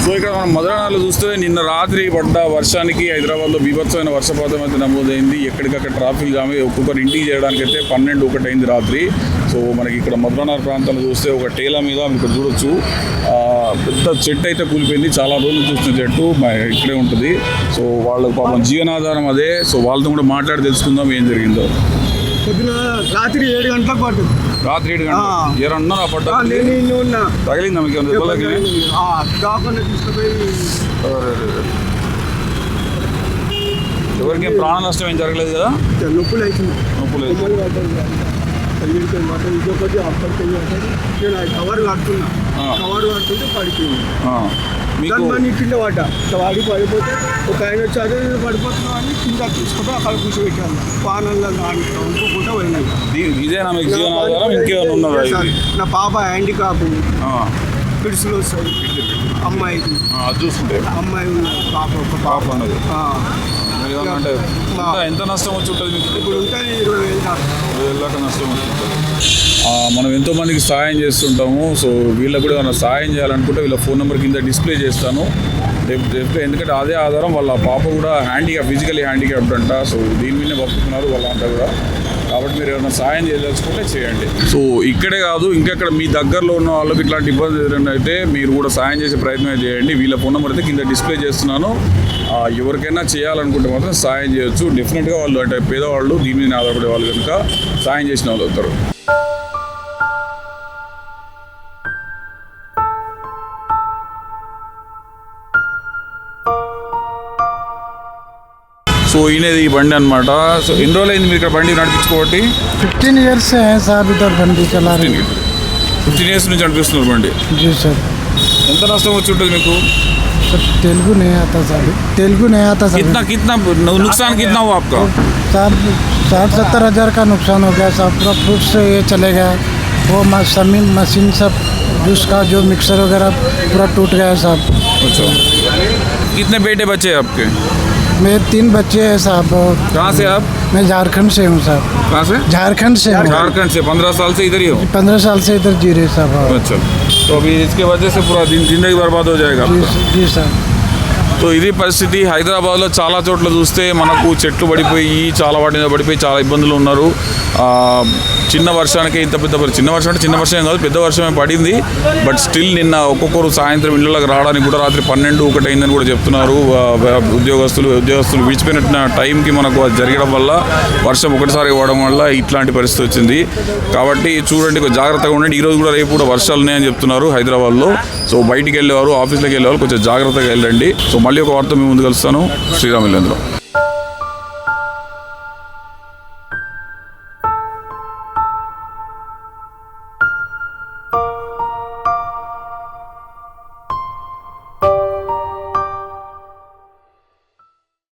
So ఇక్కడ మనం మధురానాలు చూస్తే నిన్న రాత్రి పడ్డ వర్షానికి హైదరాబాద్లో బీభత్సమైన వర్షపాతం అయితే నమోదైంది. ఎక్కడికక్కడ ట్రాఫిక్ జామ్ ఒక్కొక్కరు ఇంటికి చేయడానికి అయితే 12-1 అయింది రాత్రి. సో మనకి ఇక్కడ మధురానాల ప్రాంతాలు చూస్తే ఒక టేలా మీద మీకు చూడొచ్చు పెద్ద చెట్టు అయితే కూలిపోయింది. చాలా రోజులు చూస్తున్న చెట్టు ఇక్కడే ఉంటుంది. సో వాళ్ళకు పాపం జీవనాధారం అదే. సో వాళ్ళతో కూడా మాట్లాడి తెలుసుకుందాం ఏం జరిగిందో. పొద్దున రాత్రి 7 గంటలకు పట్టింది. రాత్రి 7 గంటలు ఏమన్నా పడ్డా తగిలిందా మీకు? ఎవరికి ప్రాణ నష్టం ఏం జరగలేదు కదా? నొప్పులు అవుతుంది. ఇదొకటి అప్పటికి నేను కవర్ కడుతుంటే పడిపోయింది. దాని కింద పడ్డా వాడి పడిపోతే ఒక ఆయన వచ్చి పడిపోతున్నా అని కింద తీసుకుంటే అక్కడ కూర్చోబెట్టాను. పానల్లో అనుకోకుండా పోయినాయి. ఇదేనా మీకు జీవనాధారం? ఇంకేమైనా ఉన్నదా? నా పాప హ్యాండికాప్ పిడుసులు వస్తాయి. అమ్మాయికి చూస్తుంటే అమ్మాయి ఉన్న పాప ఒక పాప అన్నది. ఎంత నష్టం వచ్చి ఉంటుంది మీకు? ఇప్పుడు ఉంటుంది 20,000 దాకా నష్టం వస్తుంది. మనం ఎంతోమందికి సహాయం చేస్తుంటాము. సో వీళ్ళకి కూడా ఏమైనా సహాయం చేయాలనుకుంటే వీళ్ళ ఫోన్ నెంబర్ కింద డిస్ప్లే చేస్తాను. ఎందుకంటే అదే ఆధారం. వాళ్ళ పాప కూడా ఫిజికలీ హ్యాండిక్యాప్డ్ అంట. సో దీని మీదనే బతుకుతున్నారు వాళ్ళంతా కూడా. కాబట్టి మీరు ఏమైనా సహాయం చేయదలుచుకుంటే చేయండి. సో ఇక్కడే కాదు, ఇంకెక్కడ మీ దగ్గరలో ఉన్న వాళ్ళకి ఇట్లాంటి ఇబ్బంది ఎదురైనా అయితే మీరు కూడా సహాయం చేసే ప్రయత్నం చేయండి. వీళ్ళ ఫోన్ నెంబర్ అయితే కింద డిస్ప్లే చేస్తున్నాను. ఎవరికైనా చేయాలనుకుంటే మాత్రం సహాయం చేయొచ్చు. డెఫినెట్గా వాళ్ళు అంటే పేదవాళ్ళు దీని మీద ఆధారపడే వాళ్ళు కనుక సహాయం చేసిన వాళ్ళు అవుతారు. సో ఈయనది ఈ బండి అనమాట. సో ఎన్ని రోజులు అయింది మీరు ఇక్కడ బండి నడిపించుకోబట్టి? 15 years సార్ ఇద్దరు బండి 15 years నుంచి నడిపిస్తున్నారు బండి. ఎంత నష్టం వచ్చి ఉంటుంది మీకు? तेलुगु नहीं आता सर. कितना नुकसान कितना हुआ आपका? सर 60-70 हज़ार का नुकसान हो गया साहब. पूरा फ्रूट से ये चले गया. वो मशीन सब उसका जो मिक्सर वगैरह पूरा टूट गया साहब. अच्छा, कितने बेटे बच्चे हैं आपके? मेरे 3 बच्चे हैं साहब. कहाँ से आप? मैं झारखंड से हूँ साहब. कहाँ से? झारखंड से. 15 साल से इधर ही हो? 15 साल से इधर जी रहे साहब. अच्छा, तो अभी इसके वजह से पूरा जिंदगी बर्बाद हो जाएगा आपका? जी सर. సో ఇది పరిస్థితి. హైదరాబాద్లో చాలా చోట్ల చూస్తే మనకు చెట్లు పడిపోయి చాలా వాటి మీద పడిపోయి చాలా ఇబ్బందులు ఉన్నారు. చిన్న వర్షానికి ఇంత చిన్న వర్షం అంటే చిన్న వర్షం కాదు, పెద్ద వర్షమే పడింది. బట్ స్టిల్ నిన్న ఒక్కొక్కరు సాయంత్రం ఇళ్ళకి రావడానికి కూడా రాత్రి 12-1 అయిందని కూడా చెప్తున్నారు. ఉద్యోగస్తులు విడిచిపోయిన టైంకి మనకు అది జరగడం వల్ల వర్షం ఒకటిసారి ఇవ్వడం వల్ల ఇట్లాంటి పరిస్థితి వచ్చింది. కాబట్టి చూడండి, కొంచెం జాగ్రత్తగా ఉండండి. ఈరోజు కూడా రేపు కూడా వర్షాలు ఉన్నాయని చెప్తున్నారు హైదరాబాద్లో. సో బయటికి వెళ్ళేవారు, ఆఫీస్లోకి వెళ్ళేవారు కొంచెం జాగ్రత్తగా వెళ్ళండి. సో మళ్ళీ ఒక వార్త మీ ముందు కలుస్తాను. శ్రీరామ్ ఇల్లేంద్ర.